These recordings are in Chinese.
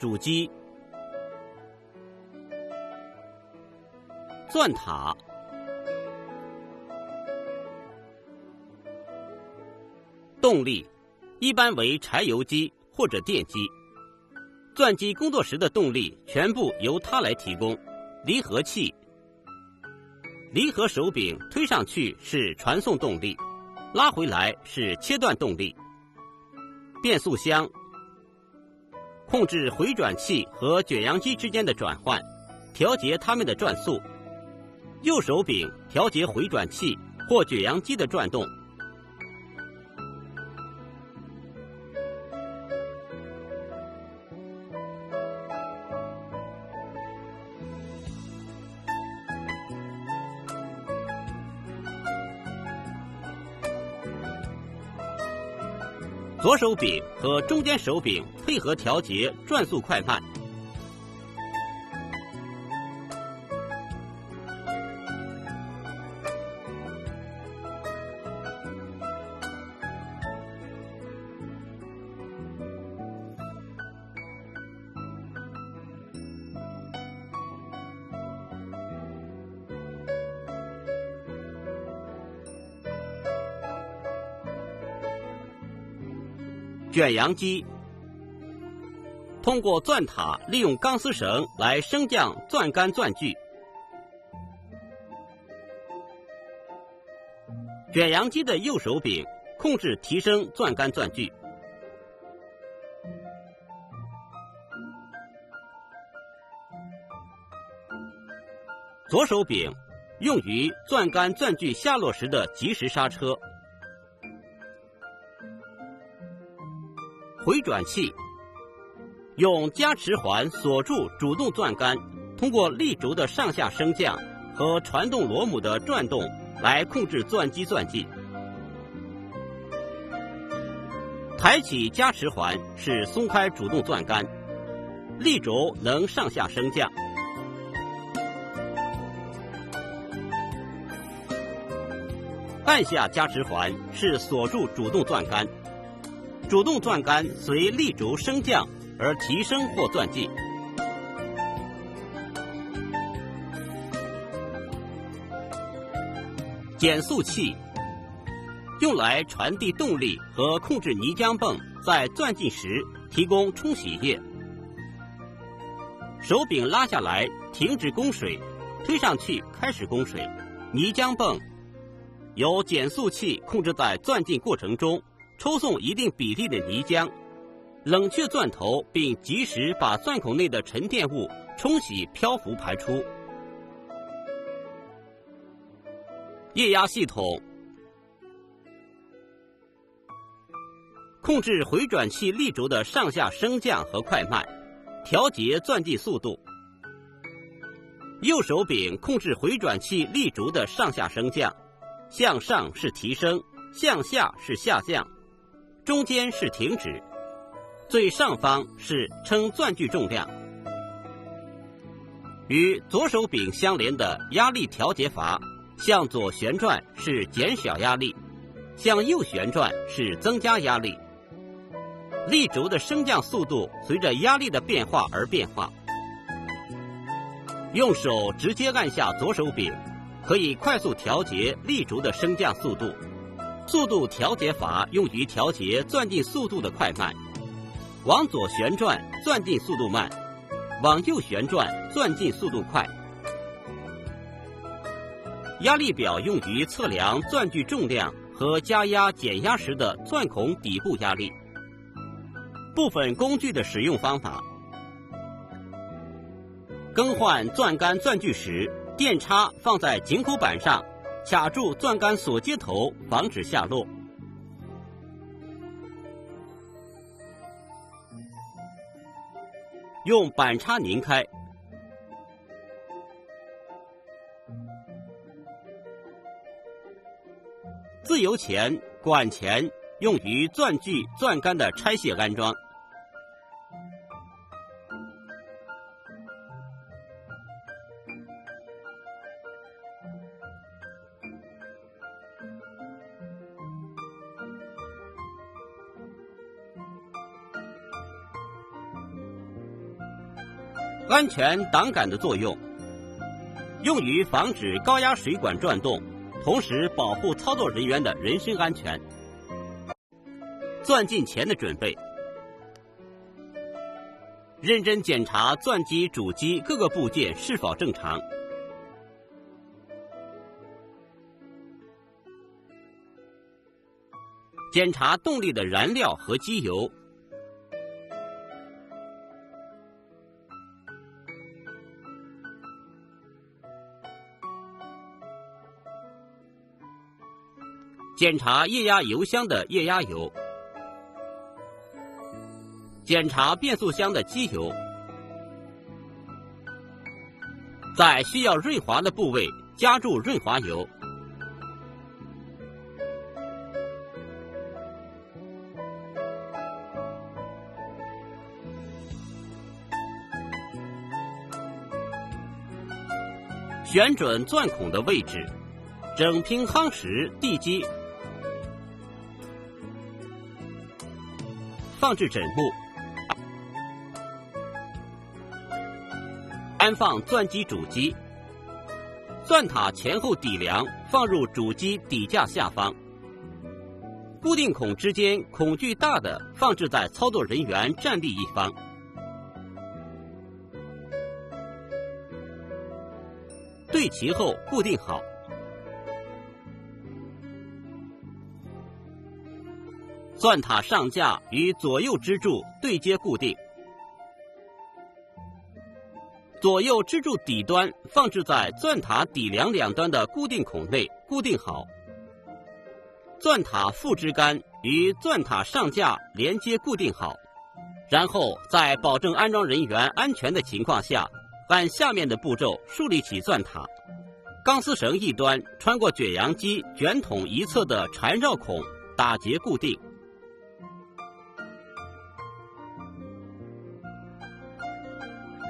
主机。钻塔。动力一般为柴油机或者电机。钻机工作时的动力全部由它来提供。离合器、离合手柄推上去是传送动力，拉回来是切断动力。变速箱控制回转器和卷扬机之间的转换，调节它们的转速。右手柄调节回转器或卷扬机的转动。左手柄和中间手柄配合调节转速快慢。卷扬机通过钻塔利用钢丝绳来升降钻杆钻具。卷扬机的右手柄控制提升钻杆钻具。左手柄用于钻杆钻具下落时的及时刹车。回转器用加持环锁住主动钻杆，通过立轴的上下升降和传动螺母的转动来控制钻机钻剂。抬起加持环是松开主动钻杆，立轴能上下升降。按下加持环是锁住主动钻杆，主动钻杆随立轴升降而提升或钻剂。减速器用来传递动力和控制泥浆泵在钻进时提供冲洗液。手柄拉下来停止供水，推上去开始供水。泥浆泵由减速器控制在钻进过程中抽送一定比例的泥浆，冷却钻头并及时把钻孔内的沉淀物冲洗漂浮排出。液压系统控制回转器立轴的上下升降和快慢，调节钻剂速度。右手柄控制回转器立轴的上下升降，向上是提升，向下是下降，中间是停止，最上方是称钻具重量。与左手柄相连的压力调节阀，向左旋转是减小压力，向右旋转是增加压力。立轴的升降速度随着压力的变化而变化。用手直接按下左手柄，可以快速调节立轴的升降速度。速度调节阀用于调节钻进速度的快慢。往左旋转，钻进速度慢；往右旋转，钻进速度快。压力表用于测量钻具重量和加压减压时的钻孔底部压力。部分工具的使用方法：更换钻杆钻具时，电插放在井口板上，卡住钻杆锁接头，防止下落。用板插拧开。自由钳、管钳用于钻具、钻杆的拆卸安装。安全挡杆的作用，用于防止高压水管转动，同时保护操作人员的人身安全。钻进前的准备，认真检查钻机主机各个部件是否正常。检查动力的燃料和机油。检查液压油箱的液压油。检查变速箱的机油。在需要润滑的部位加注润滑油。选准钻孔的位置，整平夯实地基，放置枕木，安放钻机主机，钻塔前后底梁放入主机底架下方，固定孔之间孔距大的放置在操作人员站立一方。对齐后固定好。钻塔上架与左右支柱对接固定，左右支柱底端放置在钻塔底梁两端的固定孔内固定好。钻塔副支杆与钻塔上架连接固定好，然后在保证安装人员安全的情况下，按下面的步骤竖立起钻塔。钢丝绳一端穿过卷扬机卷筒一侧的缠绕孔打结固定。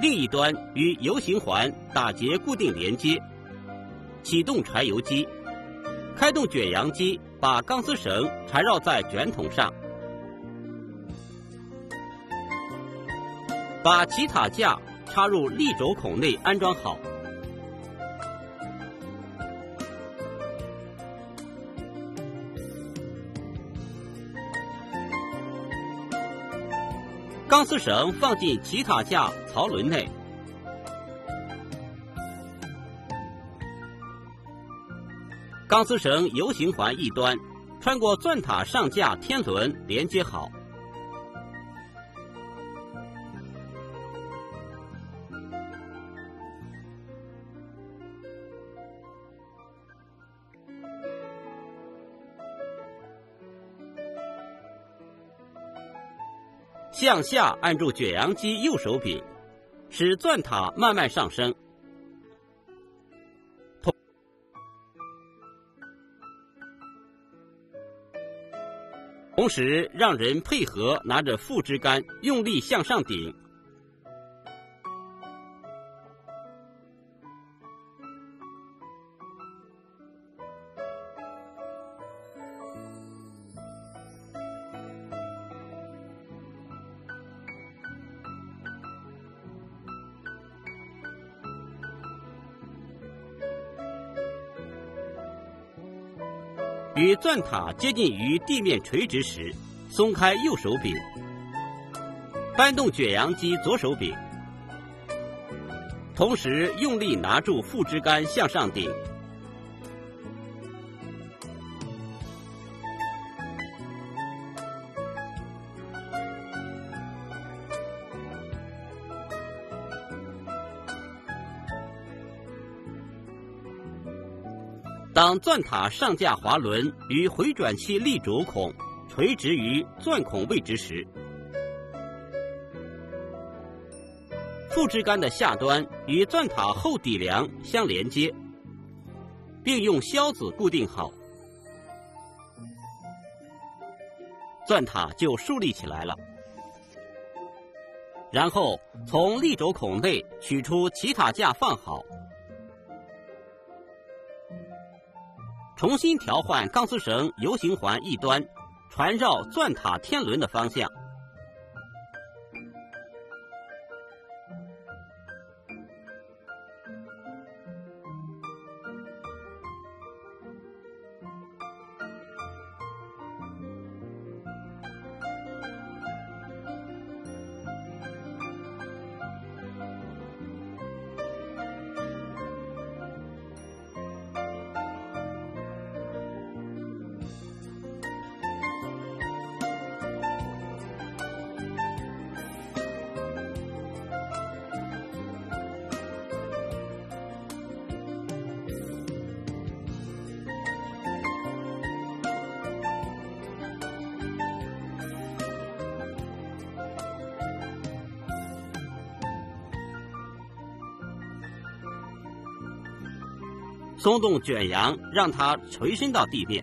另一端与油行环打结固定连接。启动柴油机，开动卷扬机，把钢丝绳缠绕在卷筒上。把起塔架插入立轴孔内安装好。钢丝绳放进起塔架槽轮内，钢丝绳油行环一端穿过钻塔上架天轮连接好。向下按住卷扬机右手柄，使钻塔慢慢上升。同时让人配合拿着副支杆用力向上顶。与钻塔接近于地面垂直时，松开右手柄，搬动卷扬机左手柄，同时用力拿住副支杆向上顶。当钻塔上架滑轮与回转器立轴孔垂直于钻孔位置时，副支杆的下端与钻塔后底梁相连接，并用销子固定好，钻塔就竖立起来了。然后从立轴孔内取出起塔架放好。重新调换钢丝绳油行环一端，缠绕钻塔天轮的方向。松动卷扬，让它垂伸到地面。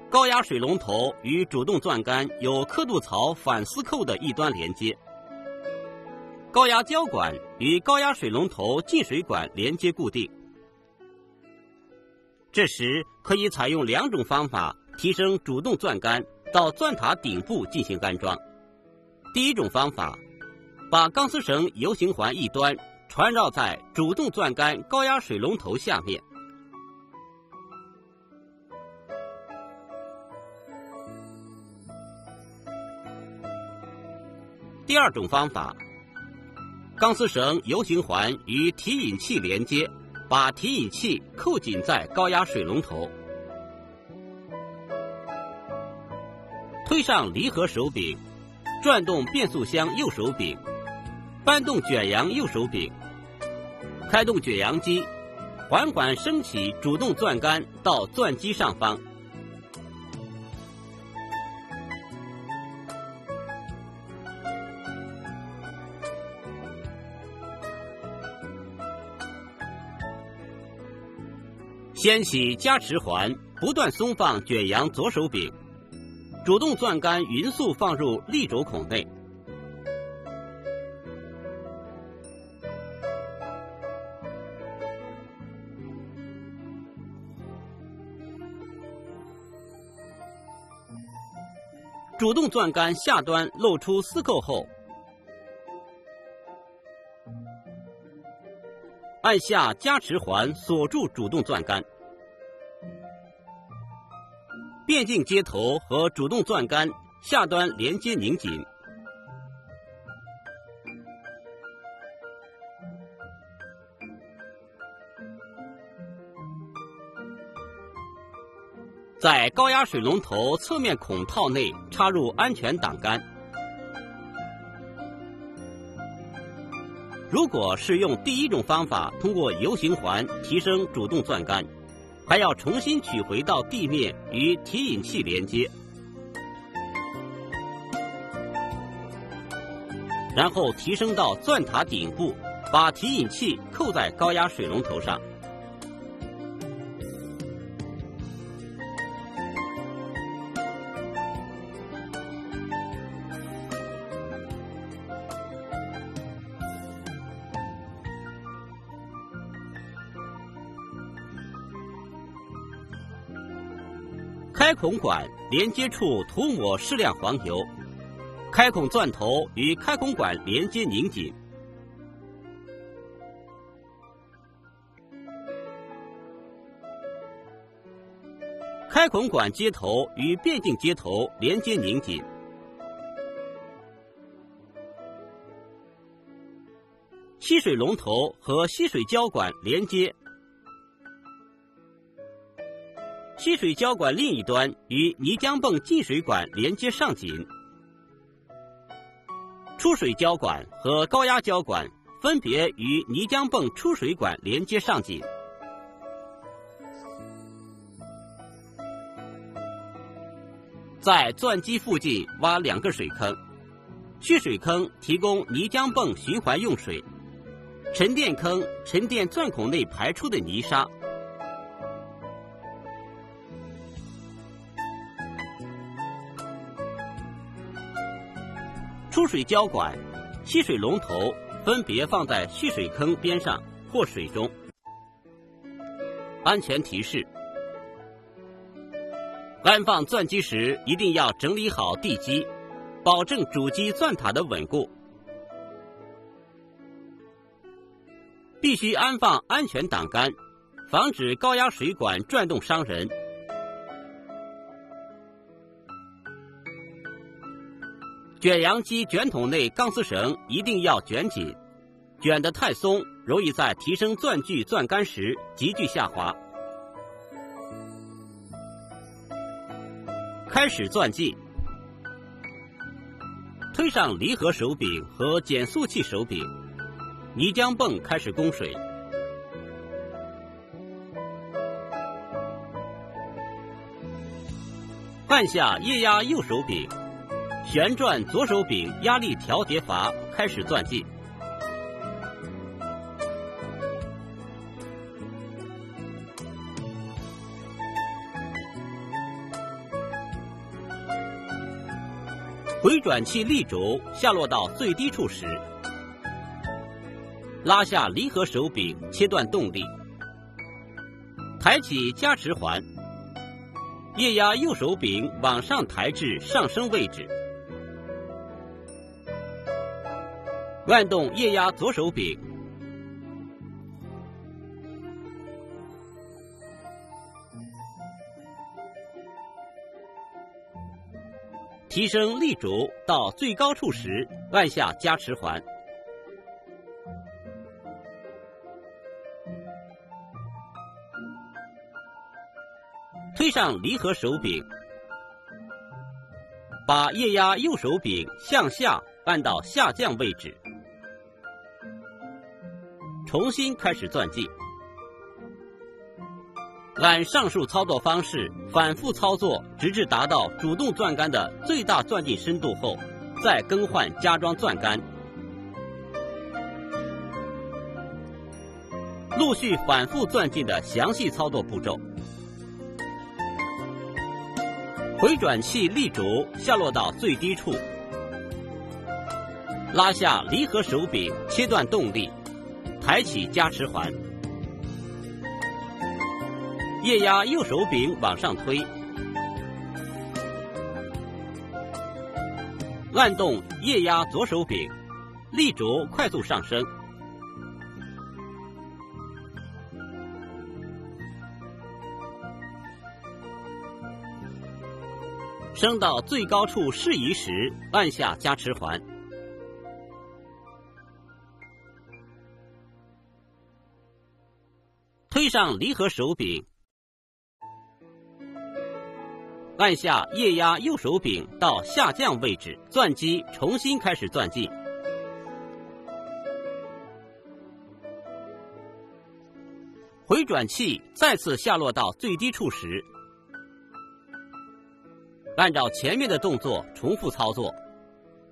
高压水龙头与主动钻杆有刻度槽反丝扣的一端连接，高压胶管与高压水龙头进水管连接固定。这时可以采用两种方法提升主动钻杆到钻塔顶部进行安装。第一种方法，把钢丝绳游行环一端缠绕在主动钻杆高压水龙头下面。第二种方法，钢丝绳游行环与提引器连接，把提引器扣紧在高压水龙头，推上离合手柄，转动变速箱右手柄，搬动卷扬右手柄，开动卷扬机，缓缓升起主动钻杆到钻机上方。掀起加持环，不断松放卷扬左手柄，主动钻杆匀速放入立轴孔内。主动钻杆下端露出丝扣后，按下加持环锁住主动钻杆。变径接头和主动钻杆下端连接拧紧，在高压水龙头侧面孔套内插入安全挡杆。如果是用第一种方法通过游行环提升主动钻杆，还要重新取回到地面与提引器连接，然后提升到钻塔顶部，把提引器扣在高压水龙头上。开孔管连接处涂抹适量黄油，开孔钻头与开孔管连接拧紧。开孔管接头与变径接头连接拧紧。吸水龙头和吸水胶管连接。吸水胶管另一端与泥浆泵进水管连接上紧，出水胶管和高压胶管分别与泥浆泵出水管连接上紧。在钻机附近挖2个水坑，蓄水坑提供泥浆泵循环用水，沉淀坑沉淀钻孔内排出的泥沙。出水胶管、吸水龙头分别放在蓄水坑边上或水中。安全提示：安放钻机时一定要整理好地基，保证主机钻塔的稳固。必须安放安全挡杆，防止高压水管转动伤人。卷扬机卷筒内钢丝绳一定要卷紧，卷得太松，容易在提升钻距钻杆时急剧下滑。开始钻记，推上离合手柄和减速器手柄，泥浆泵开始供水。按下液压右手柄，旋转左手柄压力调节阀开始钻进。回转器立轴下落到最低处时，拉下离合手柄切断动力，抬起加持环，液压右手柄往上抬至上升位置，按动液压左手柄，提升力轴到最高处时，按下加持环。推上离合手柄，把液压右手柄向下按到下降位置，重新开始钻进。按上述操作方式反复操作，直至达到主动钻杆的最大钻进深度后，再更换加装钻杆。陆续反复钻进的详细操作步骤。回转器立轴下落到最低处，拉下离合手柄切断动力，抬起加持环，液压右手柄往上推，按动液压左手柄，力轴快速上升。升到最高处适宜时，按下加持环。推上离合手柄，按下液压右手柄到下降位置，钻机重新开始钻进。回转器再次下落到最低处时，按照前面的动作重复操作，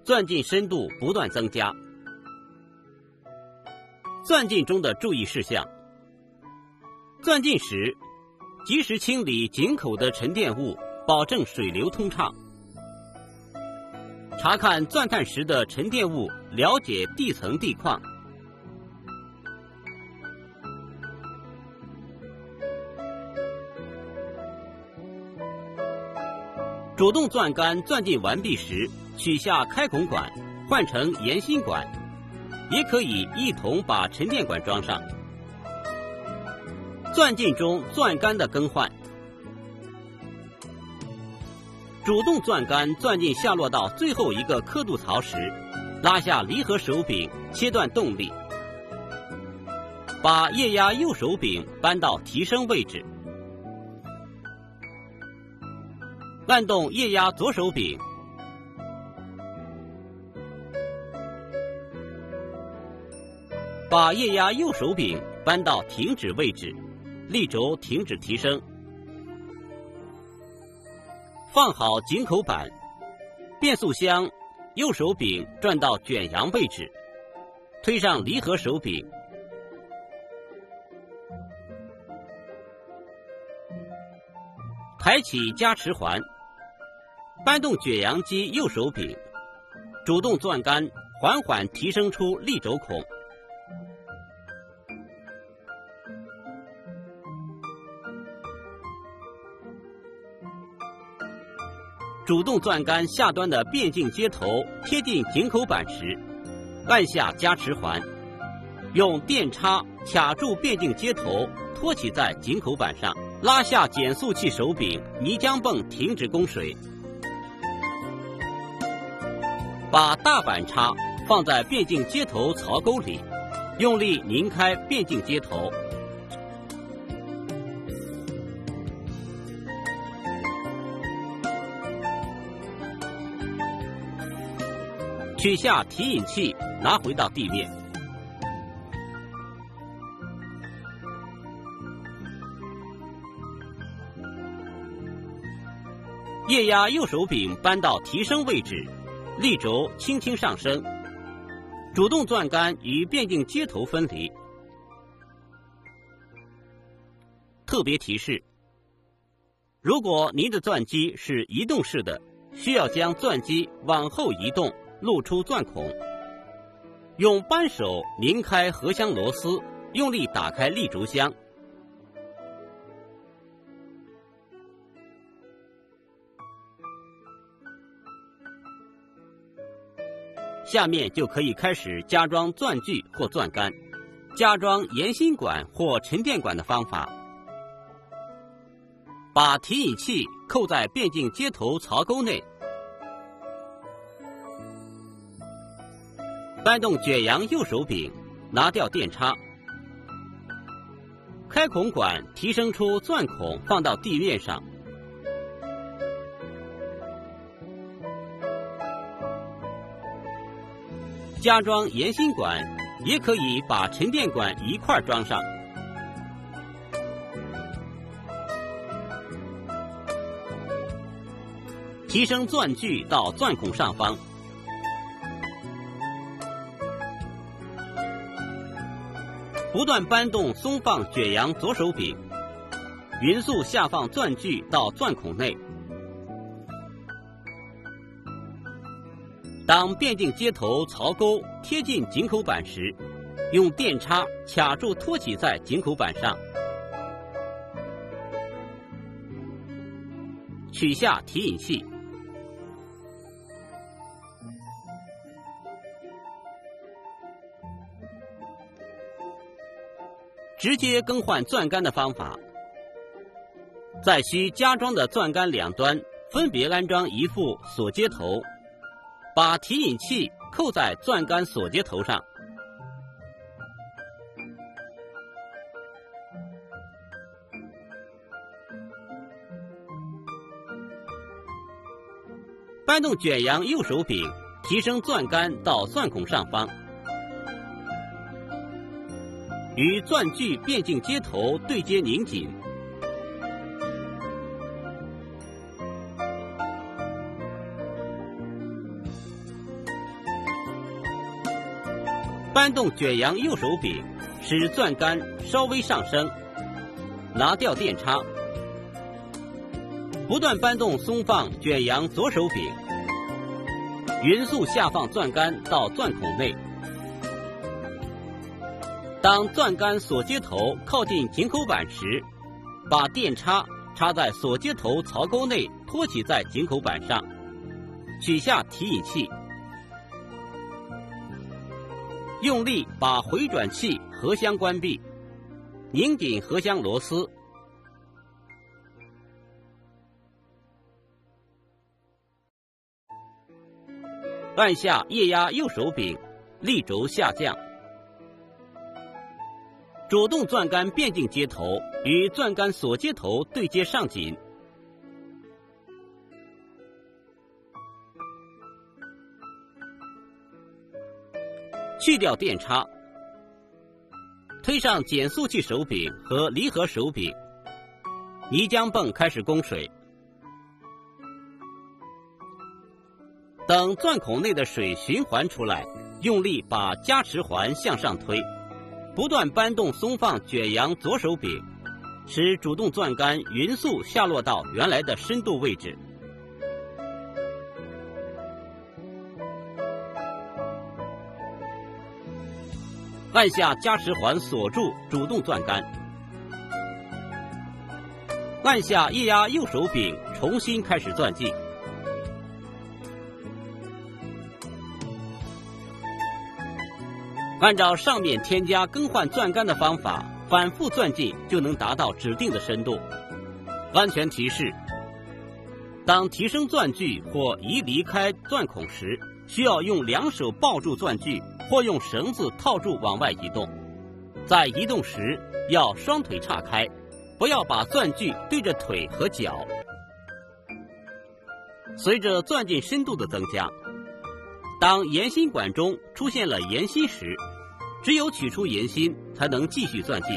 钻进深度不断增加。钻进中的注意事项：钻进时，及时清理井口的沉淀物，保证水流通畅。查看钻探时的沉淀物，了解地层地况。主动钻杆钻进完毕时，取下开孔管，换成延心管，也可以一同把沉淀管装上。钻进中钻杆的更换。主动钻杆钻进下落到最后一个刻度槽时，拉下离合手柄切断动力，把液压右手柄搬到提升位置，按动液压左手柄，把液压右手柄搬到停止位置，力轴停止提升。放好井口板，变速箱右手柄转到卷扬位置，推上离合手柄，抬起加持环，搬动卷扬机右手柄，主动钻杆缓缓提升出力轴孔。主动钻杆下端的变径接头贴近井口板时，按下加持环，用电叉卡住变径接头，托起在井口板上，拉下减速器手柄，泥浆泵停止供水。把大板叉放在变径接头槽沟里，用力拧开变径接头。取下提引器，拿回到地面。液压右手柄扳到提升位置，力轴轻轻上升，主动钻杆与变径接头分离。特别提示：如果您的钻机是移动式的，需要将钻机往后移动，露出钻孔。用扳手拧开合箱螺丝，用力打开立轴箱。下面就可以开始加装钻具或钻杆，加装延心管或沉淀管的方法。把提引器扣在变径接头槽钩内，扳动卷扬右手柄，拿掉电插，开孔管提升出钻孔放到地面上，加装延心管，也可以把沉淀管一块装上。提升钻具到钻孔上方，不断扳动松放卷扬左手柄，匀速下放钻具到钻孔内。当变径接头槽钩贴近井口板时，用电插卡住托起在井口板上，取下提引器。直接更换钻杆的方法，在需加装的钻杆两端分别安装一副锁接头，把提引器扣在钻杆锁接头上，扳动卷扬右手柄，提升钻杆到钻孔上方，与钻具变径接头对接拧紧，扳动卷扬右手柄，使钻杆稍微上升，拿掉电插，不断扳动松放卷扬左手柄，匀速下放钻杆到钻孔内。当钻杆锁接头靠近井口板时，把电插插在锁接头槽钩内，托起在井口板上，取下提引器，用力把回转器合箱关闭，拧紧合箱螺丝，按下液压右手柄，力轴下降。主动钻杆变径接头与钻杆锁接头对接上紧，去掉电插，推上减速器手柄和离合手柄，泥浆泵开始供水。等钻孔内的水循环出来，用力把加持环向上推，不断扳动松放卷扬左手柄，使主动钻杆匀速下落到原来的深度位置。按下加持环锁住主动钻杆，按下液压右手柄重新开始钻进。按照上面添加更换钻杆的方法，反复钻进就能达到指定的深度。安全提示：当提升钻具或移离开钻孔时，需要用两手抱住钻具，或用绳子套住往外移动。在移动时要双腿岔开，不要把钻具对着腿和脚。随着钻进深度的增加，当延心管中出现了延心时，只有取出延心才能继续钻进。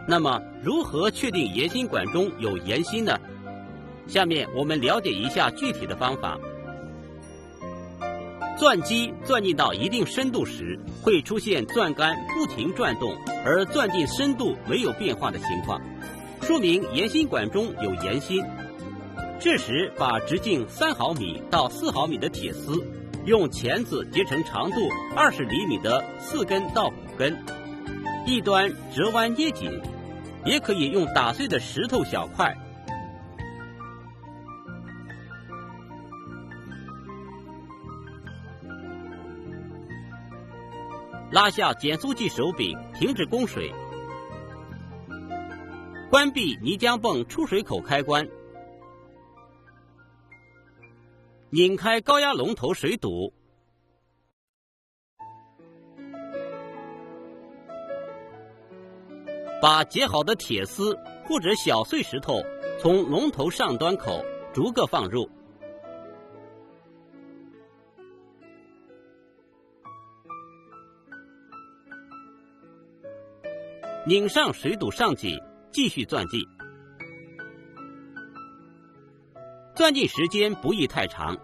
那么如何确定延心管中有延心呢？下面我们了解一下具体的方法。钻机钻进到一定深度时，会出现钻杆不停转动，而钻进深度没有变化的情况，说明盐芯管中有盐芯。这时把直径3毫米到4毫米的铁丝，用钳子结成长度20厘米的4根到5根，一端折弯捏紧，也可以用打碎的石头小块。拉下减速器手柄，停止供水，关闭泥浆泵出水口开关，拧开高压龙头水堵，把结好的铁丝或者小碎石头从龙头上端口逐个放入，拧上水堵上紧，继续钻进。钻进时间不宜太长，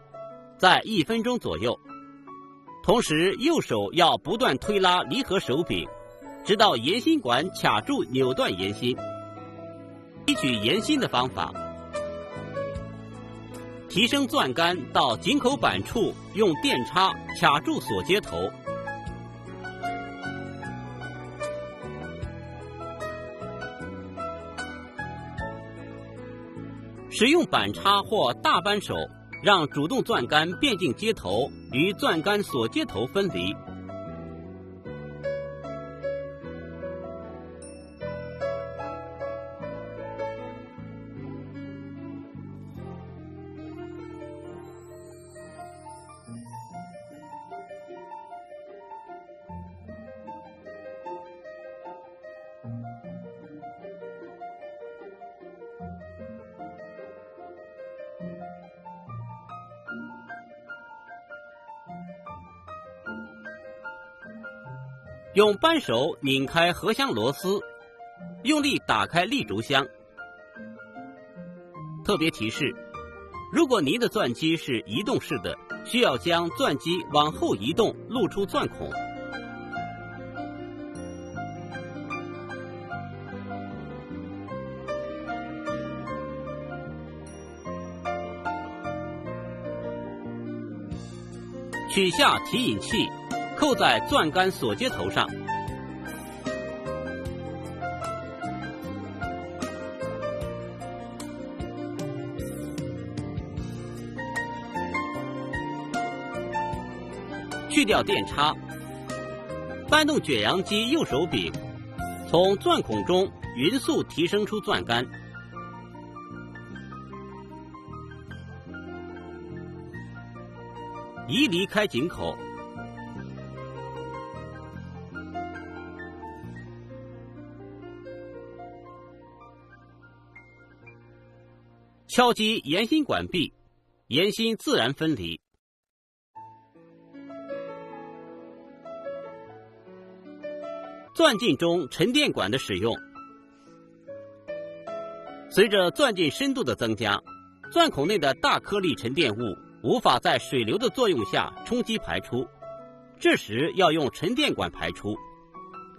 在1分钟左右。同时右手要不断推拉离合手柄，直到盐芯管卡住扭断盐芯。提取盐芯的方法：提升钻杆到井口板处，用电叉卡住锁接头。使用板叉或大扳手，让主动钻杆变径接头与钻杆锁接头分离。用扳手拧开合箱螺丝，用力打开立足箱。特别提示：如果您的钻机是移动式的，需要将钻机往后移动，露出钻孔。取下提引器，扣在钻杆锁接头上，去掉电叉，搬动卷扬机右手柄，从钻孔中匀速提升出钻杆，移离开井口。敲击盐芯管壁，盐芯自然分离。钻进中沉淀管的使用，随着钻进深度的增加，钻孔内的大颗粒沉淀物无法在水流的作用下冲击排出，这时要用沉淀管排出。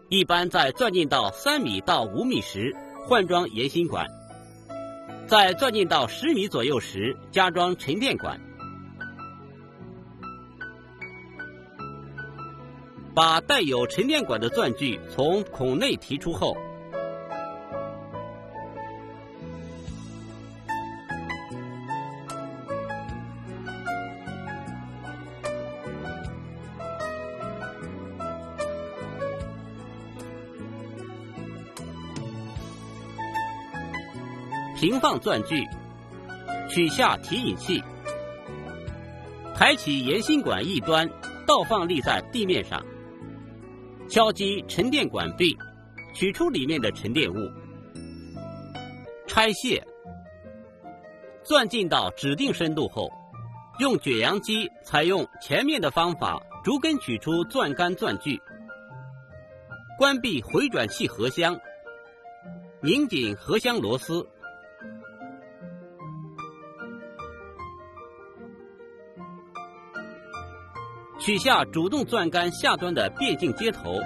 一般在钻进到3米到5米时换装盐芯管，在钻进到10米左右时加装沉淀管。把带有沉淀管的钻具从孔内提出后，平放钻具，取下提引器，抬起盐芯管一端，倒放立在地面上，敲击沉淀管壁，取出里面的沉淀物，拆卸。钻进到指定深度后，用卷扬机采用前面的方法逐根取出钻杆钻具，关闭回转器合箱，拧紧合箱螺丝，取下主动钻杆下端的变径接头，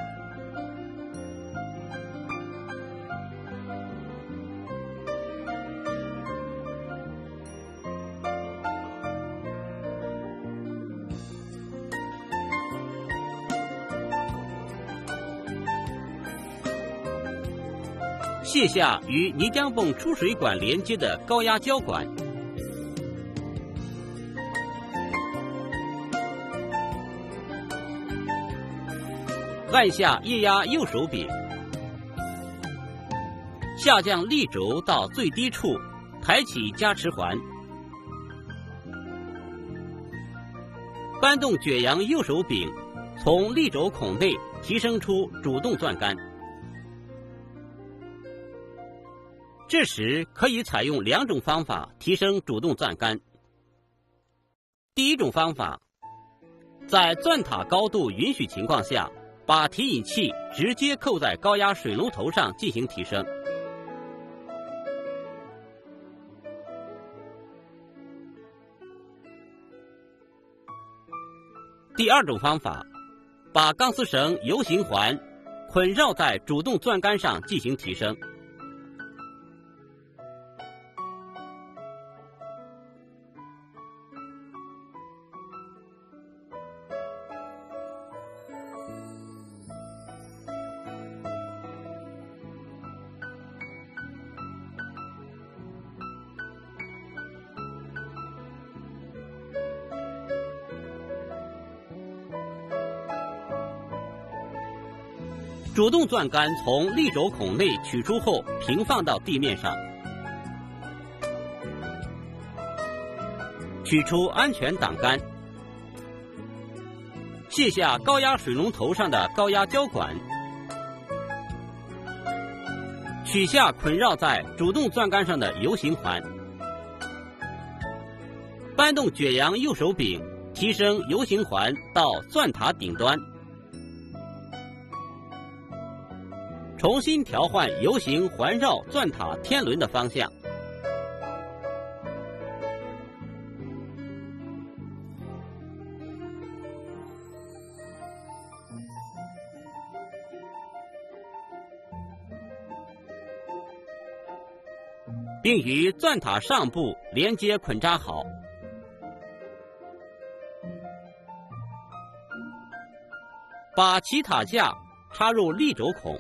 卸下与泥浆泵出水管连接的高压胶管，按下液压右手柄，下降力轴到最低处，抬起加持环，扳动卷扬右手柄，从力轴孔内提升出主动钻杆。这时可以采用2种方法提升主动钻杆。第一种方法，在钻塔高度允许情况下，把提引器直接扣在高压水龙头上进行提升。第二种方法，把钢丝绳 U 型环捆绕在主动钻杆上进行提升。主动钻杆从力轴孔内取出后，平放到地面上，取出安全挡杆，卸下高压水龙头上的高压胶管，取下捆绕在主动钻杆上的 U 型环，扳动卷扬右手柄，提升 U 型环到钻塔顶端，重新调换 U 型环绕钻塔天轮的方向。并与钻塔上部连接捆扎好。把起塔架插入力轴孔，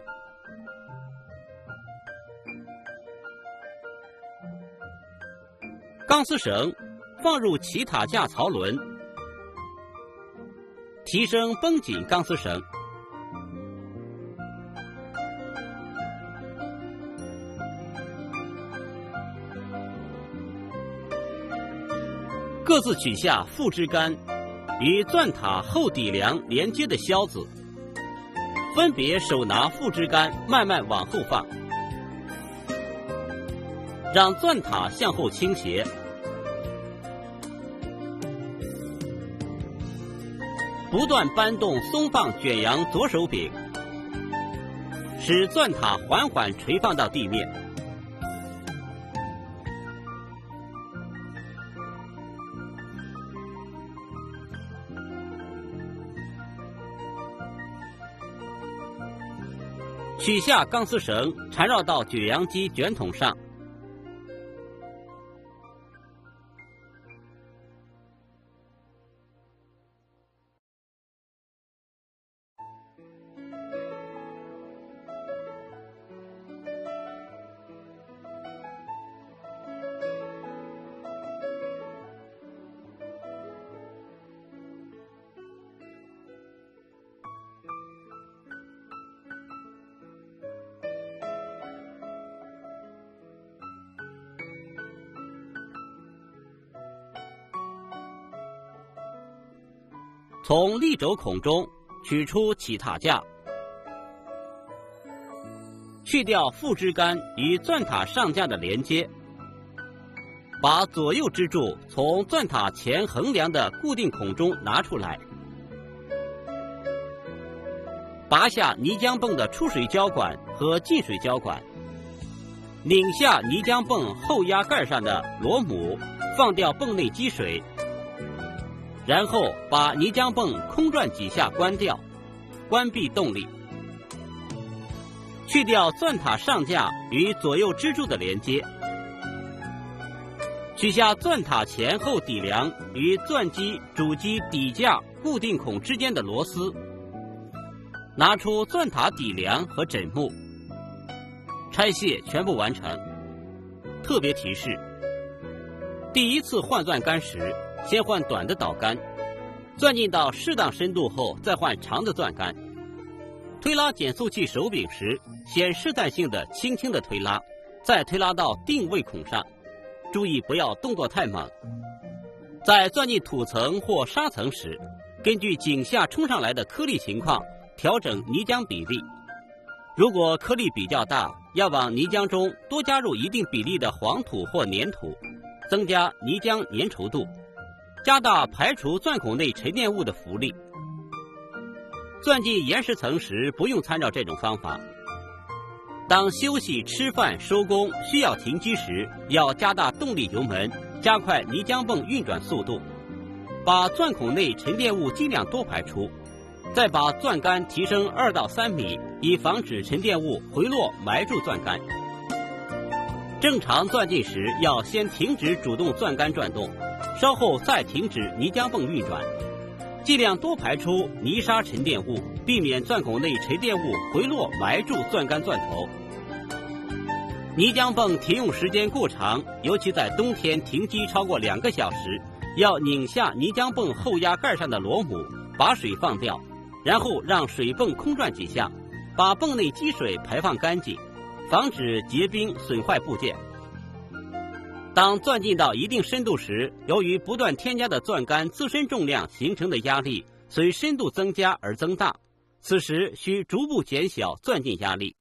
钢丝绳放入起塔架槽轮，提升绷紧钢丝绳。各自取下副支杆与钻塔后底梁连接的销子，分别手拿副支杆慢慢往后放，让钻塔向后倾斜，不断扳动松放卷扬左手柄，使钻塔缓缓垂放到地面。取下钢丝绳缠绕到卷扬机卷筒上，从力轴孔中取出起塔架，去掉副支杆与钻塔上架的连接，把左右支柱从钻塔前横梁的固定孔中拿出来，拔下泥浆泵的出水胶管和进水胶管，拧下泥浆泵后压盖上的螺母，放掉泵内积水，然后把泥浆泵空转几下关掉，关闭动力。去掉钻塔上架与左右支柱的连接，取下钻塔前后底梁与钻机、主机底架固定孔之间的螺丝，拿出钻塔底梁和枕木，拆卸全部完成。特别提示：第一次换钻杆时，先换短的导杆，钻进到适当深度后再换长的钻杆。推拉减速器手柄时，先试探性的轻轻的推拉，再推拉到定位孔上，注意不要动作太猛。在钻进土层或沙层时，根据井下冲上来的颗粒情况调整泥浆比例。如果颗粒比较大，要往泥浆中多加入一定比例的黄土或粘土，增加泥浆粘稠度，加大排除钻孔内沉淀物的浮力。钻进岩石层时不用参照这种方法。当休息、吃饭、收工需要停机时，要加大动力油门，加快泥浆泵运转速度，把钻孔内沉淀物尽量多排出，再把钻杆提升2到3米，以防止沉淀物回落埋住钻杆。正常钻进时要先停止主动钻杆转动，稍后再停止泥浆泵运转，尽量多排出泥沙沉淀物，避免钻孔内沉淀物回落埋住钻杆钻头。泥浆泵停用时间过长，尤其在冬天停机超过2个小时，要拧下泥浆泵后压盖上的螺母，把水放掉，然后让水泵空转几下，把泵内积水排放干净，防止结冰损坏部件。当钻进到一定深度时，由于不断添加的钻杆自身重量形成的压力随深度增加而增大，此时需逐步减小钻进压力。